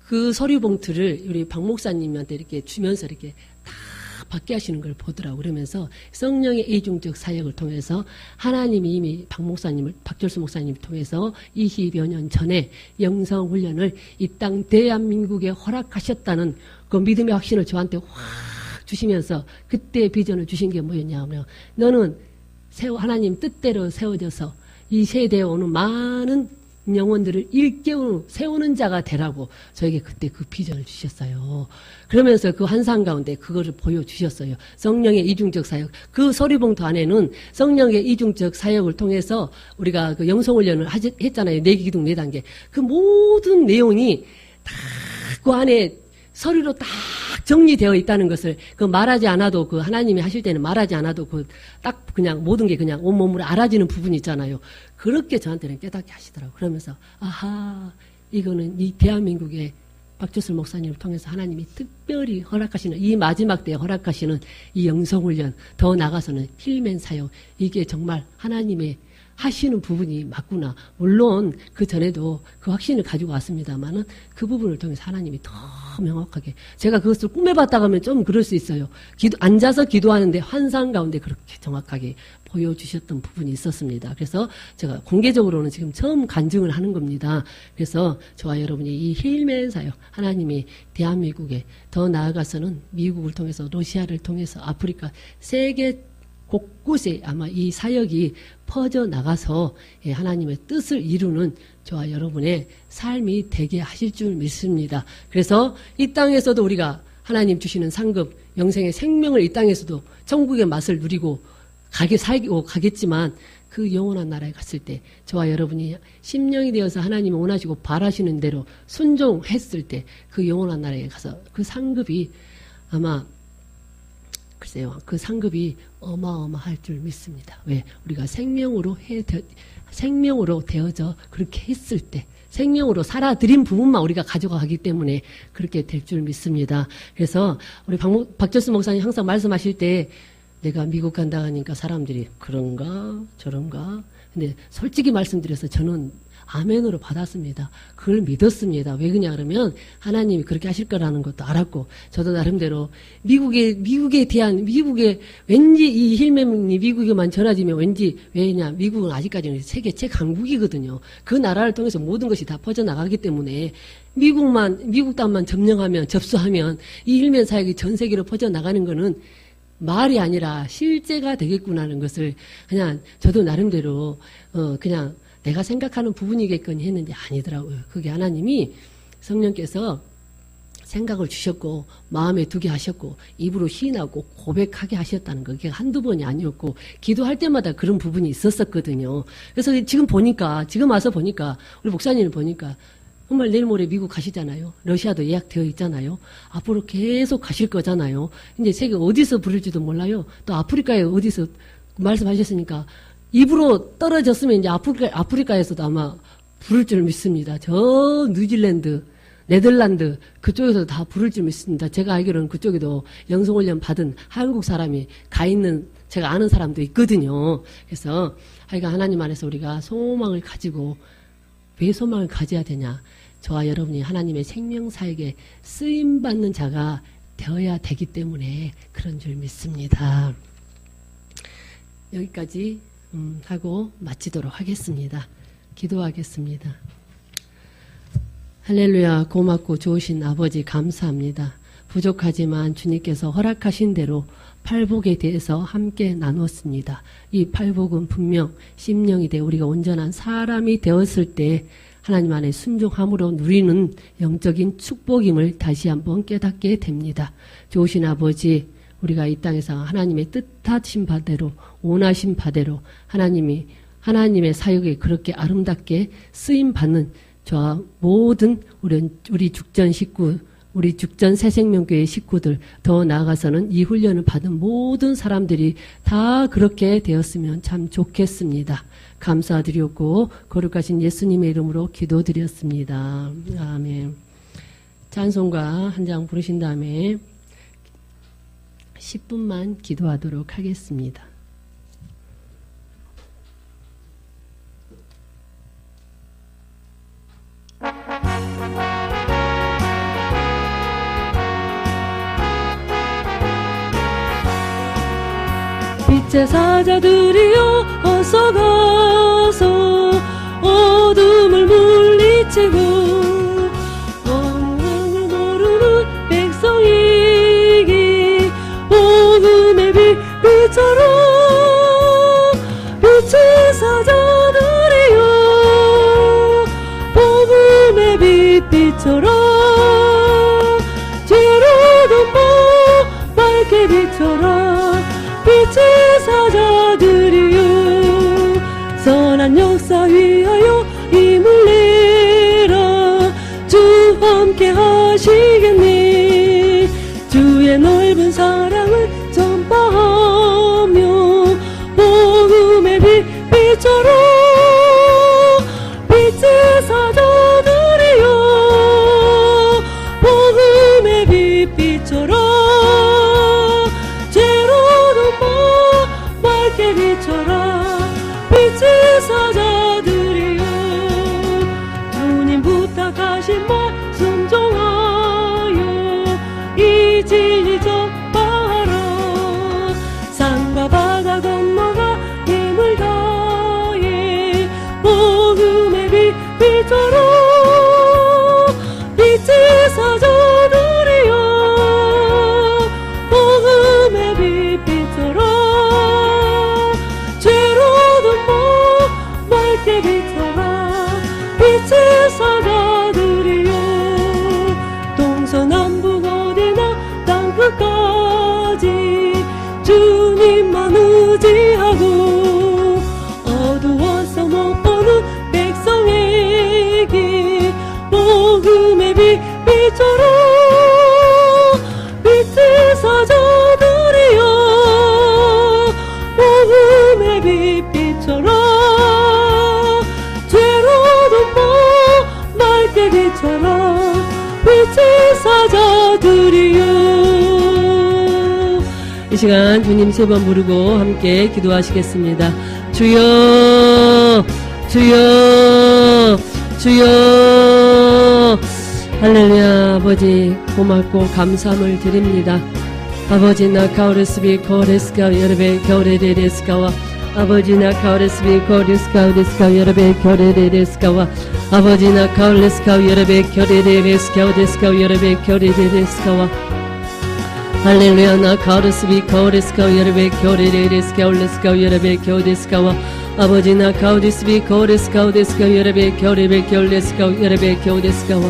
그 서류봉투를 우리 박 목사님한테 이렇게 주면서 이렇게 다 받게 하시는 걸 보더라고. 그러면서 성령의 이중적 사역을 통해서 하나님이 이미 박절수 목사님을 통해서 20여 년 전에 영성훈련을 이 땅 대한민국에 허락하셨다는 그 믿음의 확신을 저한테 확 주시면서 그때 비전을 주신 게 뭐였냐 하면 너는 하나님 뜻대로 세워져서 이 세대에 오는 많은 영혼들을 일깨우는 세우는 자가 되라고 저에게 그때 그 비전을 주셨어요. 그러면서 그 환상 가운데 그거를 보여주셨어요. 성령의 이중적 사역. 그 서리봉투 안에는 성령의 이중적 사역을 통해서 우리가 그 영성훈련을 했잖아요. 4기둥 4단계. 그 모든 내용이 다 그 안에 서류로 딱 정리되어 있다는 것을 그 말하지 않아도 그 하나님이 하실 때는 말하지 않아도 그 딱 그냥 모든 게 그냥 온몸으로 알아지는 부분이 있잖아요. 그렇게 저한테는 깨닫게 하시더라고요. 그러면서 아하 이거는 이 대한민국의 박주슬 목사님을 통해서 하나님이 특별히 허락하시는 이 마지막 때에 허락하시는 이 영성훈련 더 나아가서는 힐맨 사역 이게 정말 하나님의 하시는 부분이 맞구나. 물론 그 전에도 그 확신을 가지고 왔습니다만은 그 부분을 통해서 하나님이 더 명확하게 제가 그것을 꿈에 봤다고 하면 좀 그럴 수 있어요. 앉아서 기도하는데 환상 가운데 그렇게 정확하게 보여주셨던 부분이 있었습니다. 그래서 제가 공개적으로는 지금 처음 간증을 하는 겁니다. 그래서 저와 여러분이 이 힐맨 사역 하나님이 대한민국에 더 나아가서는 미국을 통해서 러시아를 통해서 아프리카 세계 곳곳에 아마 이 사역이 퍼져나가서 하나님의 뜻을 이루는 저와 여러분의 삶이 되게 하실 줄 믿습니다. 그래서 이 땅에서도 우리가 하나님 주시는 상급, 영생의 생명을 이 땅에서도 천국의 맛을 누리고 살고 가겠지만 그 영원한 나라에 갔을 때 저와 여러분이 심령이 되어서 하나님이 원하시고 바라시는 대로 순종했을 때 그 영원한 나라에 가서 그 상급이 아마 글쎄요, 그 상급이 어마어마할 줄 믿습니다. 왜? 우리가 생명으로 되어져 그렇게 했을 때, 생명으로 살아들인 부분만 우리가 가져가기 때문에 그렇게 될 줄 믿습니다. 그래서 우리 박절수 목사님 항상 말씀하실 때 내가 미국 간다 하니까 사람들이 그런가 저런가 근데 솔직히 말씀드려서 저는 아멘으로 받았습니다. 그걸 믿었습니다. 왜 그러냐 그러면 하나님이 그렇게 하실 거라는 것도 알았고 저도 나름대로 미국에 왠지 이 힐맨이 미국에만 전해지면 왠지 왜냐 미국은 아직까지는 세계 최강국이거든요. 그 나라를 통해서 모든 것이 다 퍼져나가기 때문에 미국 땅만 접수하면 이 힐맨 사역이 전 세계로 퍼져나가는 거는 말이 아니라 실제가 되겠구나는 것을 그냥 저도 나름대로 그냥 내가 생각하는 부분이겠거니 했는데 아니더라고요. 그게 하나님이 성령께서 생각을 주셨고 마음에 두게 하셨고 입으로 시인하고 고백하게 하셨다는 거. 그게 한두 번이 아니었고 기도할 때마다 그런 부분이 있었거든요. 그래서 지금 와서 보니까 우리 목사님을 보니까 정말 내일 모레 미국 가시잖아요. 러시아도 예약되어 있잖아요. 앞으로 계속 가실 거잖아요. 이제 세계 어디서 부를지도 몰라요. 또 아프리카에 어디서 말씀하셨으니까 입으로 떨어졌으면 이제 아프리카에서도 아마 부를 줄 믿습니다. 저 뉴질랜드, 네덜란드 그쪽에서도 다 부를 줄 믿습니다. 제가 알기로는 그쪽에도 영성훈련 받은 한국 사람이 가 있는 제가 아는 사람도 있거든요. 그래서 하여간 하나님 안에서 우리가 소망을 가지고 왜 소망을 가져야 되냐? 저와 여러분이 하나님의 생명사역에 쓰임받는 자가 되어야 되기 때문에 그런 줄 믿습니다. 여기까지 하고 마치도록 하겠습니다. 기도하겠습니다. 할렐루야. 고맙고 좋으신 아버지 감사합니다. 부족하지만 주님께서 허락하신 대로 팔복에 대해서 함께 나눴습니다. 이 팔복은 분명 심령이 되어 우리가 온전한 사람이 되었을 때 하나님 안에 순종함으로 누리는 영적인 축복임을 다시 한번 깨닫게 됩니다. 좋으신 아버지, 우리가 이 땅에서 하나님의 뜻하신 바대로 원하신 바대로 하나님의 사역에 그렇게 아름답게 쓰임받는 저와 모든 우리 죽전 식구, 우리 죽전 새생명교회 식구들, 더 나아가서는 이 훈련을 받은 모든 사람들이 다 그렇게 되었으면 참 좋겠습니다. 감사드렸고 거룩하신 예수님의 이름으로 기도드렸습니다. 아멘. 찬송가 한 장 부르신 다음에 10분만 기도하도록 하겠습니다. 빛의 사자들이여 어서 가서 어둠을 물리치고 언어를 모르는 백성이기 복음의 빛처럼 빛의 사자들이여 복음의 빛처럼 지혜로운 밝게 빛처럼 빛의 사자들이여 선한 역사 위하여 힘을 내라 주 함께 하시겠니 주의 넓은 사랑을 전파하며 복음의 빛처럼 빛의 사자들이여 복음의 빛처럼 빛의 사자들이여 주님 부탁하신 말 순종하여 이 진리 전파하라 산과 바다 건너가 힘을 다해 복음의 빛처럼 빛의 사자들이여 복음의 빛처럼 빛의 사자들이여 동서남북 어디나 땅끝까지 주님만 의지하고 어두워서 못 보는 백성에게 복음의 빛처럼 빛의 사자들이여 복음의 빛처럼 빛처럼 빛의 사자들이여 이 시간 주님 3번 부르고 함께 기도하시겠습니다. 주여 주여 주여 할렐루야. 아버지 고맙고 감사함을 드립니다. 아버지 나 가오레스비 코레스카 여러베 겨레레레스카와 아버지 나 가오레스비 코레스카 여러베 겨레레레스카와 아버지 나 가올레스카 여러베 겨레레레스카 데스카 여러베 겨레레레스카와 할렐루야 나 가오레스비 코레스카 여러베 겨레레레스카 올레스카 여러베 겨데스카와 아버지 나 가오레스비 코레스카 데스카 여러베 겨레베 겨레스카 여러베 겨데스카와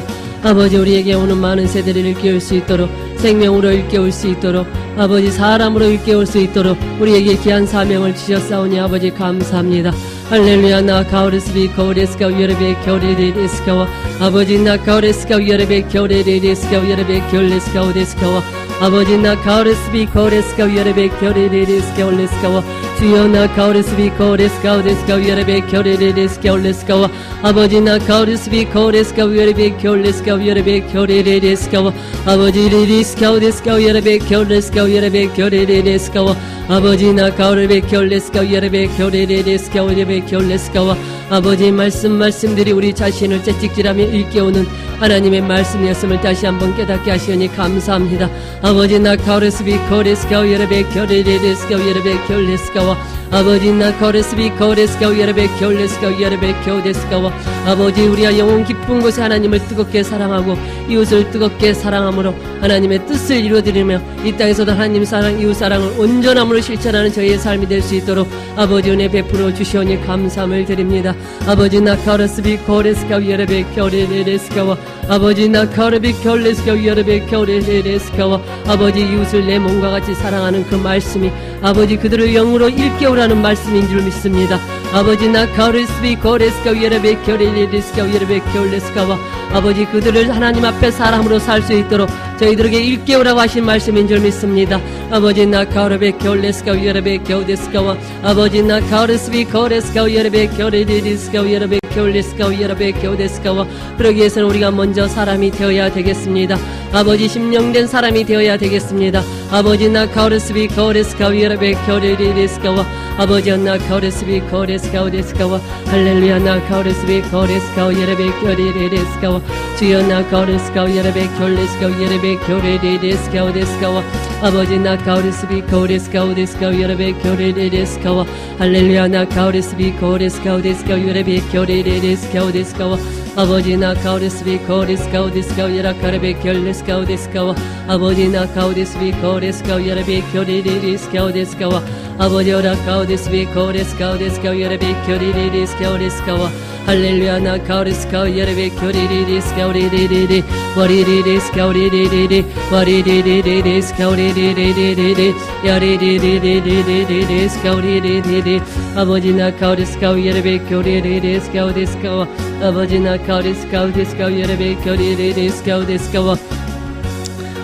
아버지 우리에게 오는 많은 세대를 일깨울 수 있도록 생명으로 일깨울 수 있도록 아버지 사람으로 일깨울 수 있도록 우리에게 귀한 사명을 주셨사오니 아버지 감사합니다. 할렐루야 나 가오레스비 코레스카 여러베 겨레레레스카와 아버지 나 가오레스카 여러베 겨레레레스카 여러베 겨레스카 데스카와 아버지 나 가오레스비 코레스카 여러베 겨레레레스카 올레스카와 주여 나 가오레스비 코레스카 데스카 여러베 겨레레레스카 올레스카와 아버지 나 가오레스비 코레스카 여러베 겨레스카 여러베 겨레레레스카와 아버지 리리스카 데스카 여러베 겨레스카 여러베 겨레레레스카와 아버지 나 가오레베 겨레스카 여러베 겨레레레스카 여러베 겨레스카와 아버지 말씀들이 우리 자신을 채찍질하며 일깨우는 하나님의 말씀이었음을 다시 한번 깨닫게 하시니 감사합니다. 아버지 나카오레스비 코레스카오 예레베 켜레레레스카오 예레베 켤레스카와 아버지 나카오레스비 코레스카오 예레베 켤레스카오 예레베 켜데스카와 아버지 우리가 영혼 깊은 곳에 하나님을 뜨겁게 사랑하고 이웃을 뜨겁게 사랑함으로 하나님의 뜻을 이루어드리며 이 땅에서도 하나님 사랑 이웃 사랑을 온전함으로 실천하는 저희의 삶이 될 수 있도록 아버지 은혜 베풀어 주시오니 감사함을 드립니다. 아버지 나카오레스비 코레스카오 예레베 켜레레레스카와 아버지 나카오레비 켤레스카오 예레베 켜레레레스카와 아버지 이웃을 내 몸과 같이 사랑하는 그 말씀이 아버지 그들을 영으로 일깨우라는 말씀인 줄 믿습니다. 아버지 나카오레스비 코레스카오 예레베 켜레레레스카오 예레베 켤레스카와 아버지 그들을 하나님 앞에 사람으로 살 수 있도록 저희들에게 일깨우라고 하신 말씀인 줄 믿습니다. 아버지 나카오레베 켤레스카오 예레베 켜데스카와 아버지 나카오레스비 코레스카오 예레베 켜레레레스카오 예레베 켤레스카오 예레베 켜데스카와 그러기 위해서는 우리가 먼저 사람이 되어야 되겠습니다. 아버지 심령된 사람이 되어야 되겠습니다. 아버지 나카오레스비 코레스카오 예레베 켜레레레스카와 아버지 나카오레스비 코레스카오 데스카와 할렐루야 나카오레스비 코레스카오 예레베 켜레레레스카와 주여 나카오레스카오 예레베 켤레스카오 예레베 켜레레레스카오 데스카와 아버지 나카오레스비 코레스카오 데스카오 예레베 켜레레레스카와 할렐루야 나카오레스비 코레스카오 데스카오 예레베 켜레레레스카오 데스카와 아버지 나카오레스비 코레스카오 데스카오 예라카레베 켤레스카오 데스카와 아버지 나카오레스비 코레스카오 예레베 켜레레레스카오 데스카와 아버지 오라카오데스비 코레스카오 데스카오 예레베 켜레레레스카오 데스카와 할렐루야 나카오레스카오 예레베 켜레레레스카오 레레레레 와리레레스카오 레레레레 와리레레레스카오 레레레레 야레레레레레레스카오 레레레레 아버지 나카오레스카오 예레베 켜레레레스카오 데스카와 아버지 나카오레스카오 데스카오 예레베 켜레레레스카오 데스카와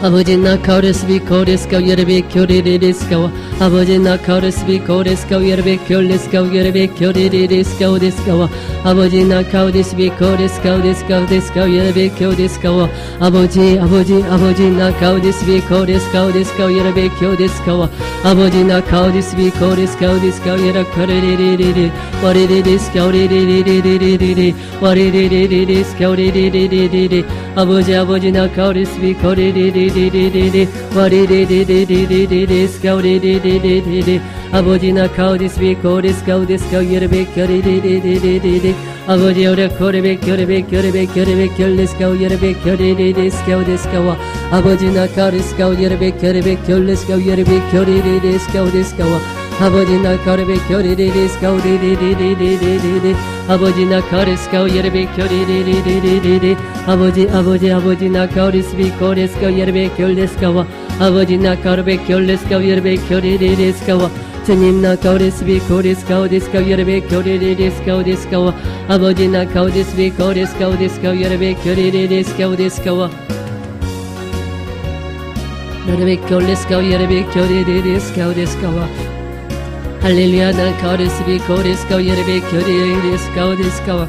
아버지 나카오레스비 코레스카오 예레베 켜레레레스카와 아버지 나카오레스비 코레스카오 예레베 켤레스카오 예레베 켜레레레스카오 데스카와 아버지 나카오데스비 코레스카오 데스카오 데스카오 예레베 켜데스카와 아버지 나카오데스비 코레스카오 데스카오 예레베 켜데스카와 아버지 나카오데스비 코레스카오 데스카오 예라 켜레레레레레 와레레레스카오 레레레레레레레 와레레레레레스카오 레레레레레레 아버지 나카오데스비 코레레레레레레 와레레레레레레레 스카오 레레레레레레 아버지 나카오데스비 코레스카오 데스카오 예레베 켜레레레레레레 아버지 오레 코레베 켜레베 켤레스카오 예레베 켜레레레스카오 데스카와 아버지 나카오레스카오 예레베 켜레베 켤레스카오 예레베 켜레레레스카오 데스카와 아버지 나카오레베 켜레레레스카오 레레레레레레레 아버지 나카오레스카오 예레베 켜레레레레레레 아버지 나카오레스비 코레스카오 예레베 켤레스카와 아버지 나카오레베 켤레스카오 예레베 켜레레레스카와 주님 나카오레스비 코레스카오 데스카오 예레베 켜레레레스카오 데스카와 아버지 나카오데스비 코레스카오 데스카오 예레베 켜레레레스카오 데스카와 예레베 켤레스카오 예레베 켜레레레스카오 데스카와 할렐루야 나카오레스비 코레스카오 예레베 켜레레레스카오 데스카와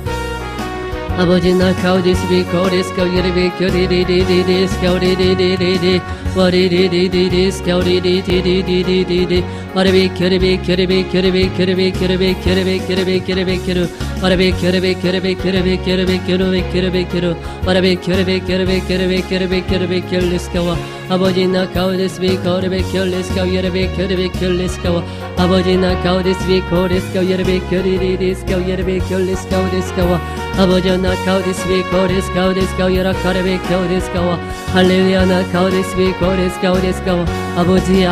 아버지 나카오데스비 코레스카오 예레베 켜레레레레스카오 레레레레레 와레레레레스카오 레레레레레레 와레베 켜레베 켜레베 켜레베 켜레베 켜레베 켜레베 켜레베 켜레베 켜르 와레베 켜레베 켜레베 켜레베 켜레베 켜레베 켜레베 켜르 와레베 켜레베 켜레베 켜레베 켜레베 켜레베 켤레스카와 아버지 나카오데스비 코레베 켤레스카오 예레베 켜레베 켤레스카와 아버지 나카오데스비 코레스카오 예레베 켜레레레스카오 예레베 켤레스카오 데스카와 아버지 나카오데스비 코레스카오 데스카오 예라카레베 켜데스카와 할렐루야 나카오데스비 코레스카오 데스카와 아버지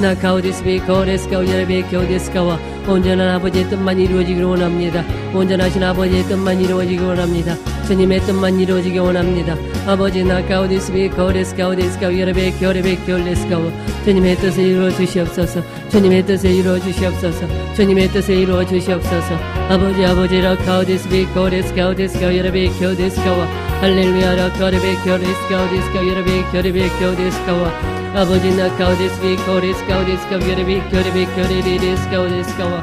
나카오데스비 코레스카오 예레베 켜데스카와 온전한 아버지의 뜻만 이루어지기를 원합니다. 온전하신 아버지의 뜻만 이루어지기 원합니다. 주님의 뜻만 이루어지기 원합니다. 아버지 나카오데스비 코레스카오 데스카오 예레베 켤레스카오 주님의 뜻을 이루어 주시옵소서. 주님의 뜻을 이루어 주시옵소서. 주님의 뜻을 이루어 주시옵소서. 아버지 라카오데스비 코레스카오 데스카오 예레베 켜데스카와 할렐루야 라카레베 켜레스카오 데스카오 예레베 켜레베 켜데스카와 아버지 나카오데스비 코레스카오 데스카오 예레베 켜레베 켜레레레스카오 데스카와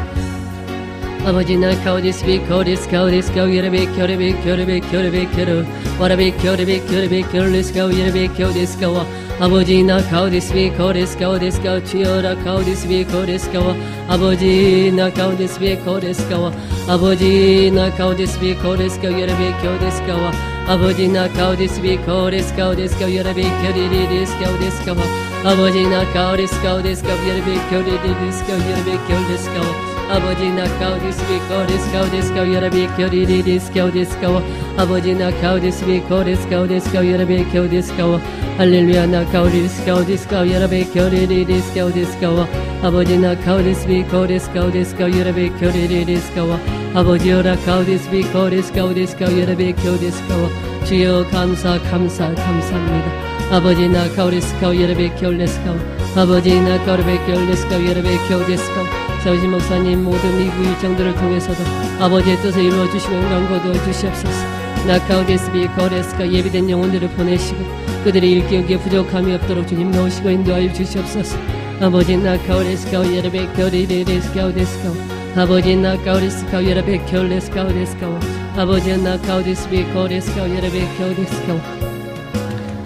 아버지 나 카오디스비코 디스카오 디스카오 예레베 켜레베 켜레베 켜레베 켜레 와라베 켜레베 켜레베 켜레 디스카오 예레베 켜 디스카오 아버지 나 카오디스비코 디스카오 디스카오 치어라 카오디스비코 디스카오 아버지 나 카오디스비코 디스카오 아버지 나 카오디스비코 디스카오 예레베 켜 디스카오 아버지 나 카오디스비코 디스카오 디스카오 예레베 켜리리 디스카오 디스카오 아버지 나 카오디스카오 디스카오 예레베 켜리리 디스카오 예레베 켜 디스카오 아버지 나 카오디스비코 디스카오 디스카오 예레베 켜리리 디스카오 디스카오 아버지 나 카오디스비코 디스카오 디스카오 예레베 켜 디스카오 할렐루야 나 카오디스카오 디스카오 예레베 켜리리 디스카오 디스카오 아버지 나 카오디스비코 디스카오 디스카오 예레베 켜리리 디스카오 아버지여라 카오디스비코 디스카오 디스카오 예레베 켜 디스카오 주여 감사합니다 아버지 나 카오디스카오 예레베 켜 디스카오 아버지 나 카오리베 켜 디스카오 예레베 켜 디스카오 서우진 목사님 모든 미국 일정들을 통해서도 아버지의 뜻을 이루어주시고 영광 거두어 주시옵소서. 나카오데스비 거레스가 예비된 영혼들을 보내시고 그들의 일기여기에 부족함이 없도록 주님 넣으시고 인도하여 주시옵소서. 아버지 나카오레스카오 예레베 켜리레스카오 데스카오 아버지 나카오레스카오 예레베 켜레스카오 데스카오 아버지 나카오데스비 거레스카오 예레베 켜데스카오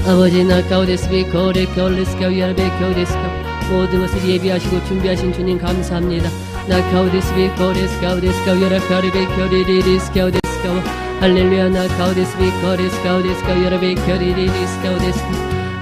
아버지 나카오데스비 거레 켜레스카오 예레베 켜데스카오 모든 것을 예비하시고 준비하신 주님 감사합니다. 나카오데스비 거레스카오 데스카오 예라카리베 켜리리스카오 데스카오 할렐루야 나카오데스비 거레스카오 데스카오 예라베 켜리리스카오 데스카오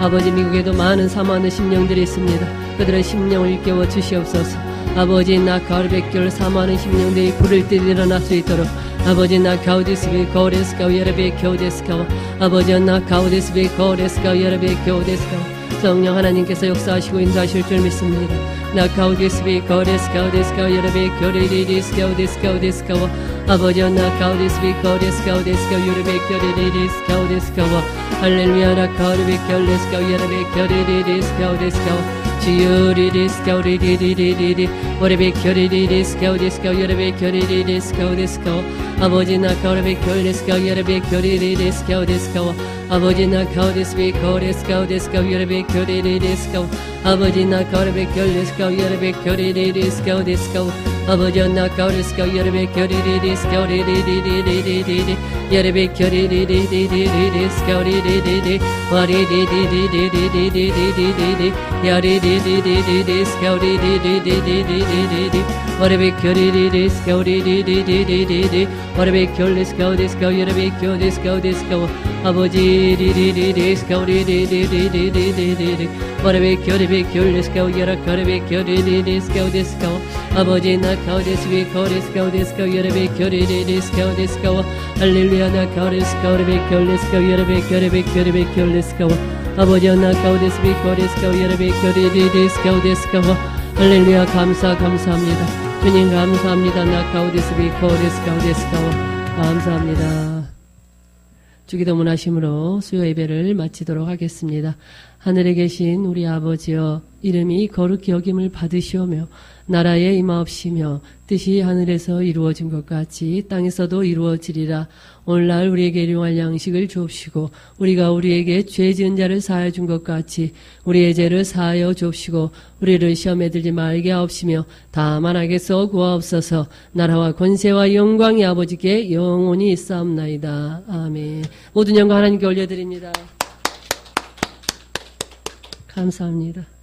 아버지 미국에도 많은 사모하는 심령들이 있습니다. 그들의 심령을 일깨워 주시옵소서. 아버지 나카오리베 켜 사모하는 심령들이 불을 때 일어날 수 있도록 아버지 나카오데스비 거레스카오 예라베 켜데스카오 아버지 나카오데스비 거레스카오 예라베 켜데스카오 성령 하나님께서 역사하시고 인도하실 줄 믿습니다. 나카오디스비 거레스카오 데스카오 예레베 켜리리스카오 데스카오 데스카오 아버지 나카오디스비 거레스카오 데스카오 예레베 켜리리스카오 데스카오 할렐루야 나카오리베 켜레스카오 예레베 켜리리스카오 데스카오 지유리리스카오 리리리리리리 오레베 켜리리스카오 데스카오 예레베 켜리리스카오 데스카오 아버지 나카오리베 켜레스카오 예레베 켜리리스카오 데스카오 아버지 나카오디스비 거레스카오 데스카오 예레베 켜리리스카오 아버지 나카오리베 켜레스카오 예레베 켜리리스카오 데스카오 아버지 나카오레스카오 예레베 켜리리스카오 리리리리리리리 예레베 켜리리리리리리스카오 리리리리 와리리리리리리리리리리 야리리리리리리스카오 리리리리리리리리 와레베 켜리리스카오 리리리리리리리 와레베 켜레스카오 데스카오 예레베 켜데스카오 데스카오 아버지 리리리리스카오 리리리리리리리 와레베 켜레베 켜레스카오 예라카레베 켜리리스카오 데스카오 아버지 나카오데스비 거레스카오 데스카오 예레베 켜리리스카오 데스카오 할렐루야 나카오레스카오 레베 켜레스카오 예레베 켜레베 켜레베 켜레스카오 아버지 나카오데스비 거레스카오 예레베 켜리리스카오 데스카오 할렐루야 감사합니다 주님 감사합니다 나카오데스비 거레스카오 데스카오 감사합니다. 주기도문 하심으로 수요 예배를 마치도록 하겠습니다. 하늘에 계신 우리 아버지여 이름이 거룩히 여김을 받으시오며 나라에 임하옵시며 뜻이 하늘에서 이루어진 것 같이 땅에서도 이루어지리라. 오늘날 우리에게 일용할 양식을 주옵시고 우리가 우리에게 죄 지은 자를 사하여 준 것 같이 우리의 죄를 사하여 주옵시고 우리를 시험에 들지 말게 하옵시며 다만 악에서 구하옵소서. 나라와 권세와 영광이 아버지께 영원히 있사옵나이다. 아멘. 모든 영광 하나님께 올려드립니다. 감사합니다.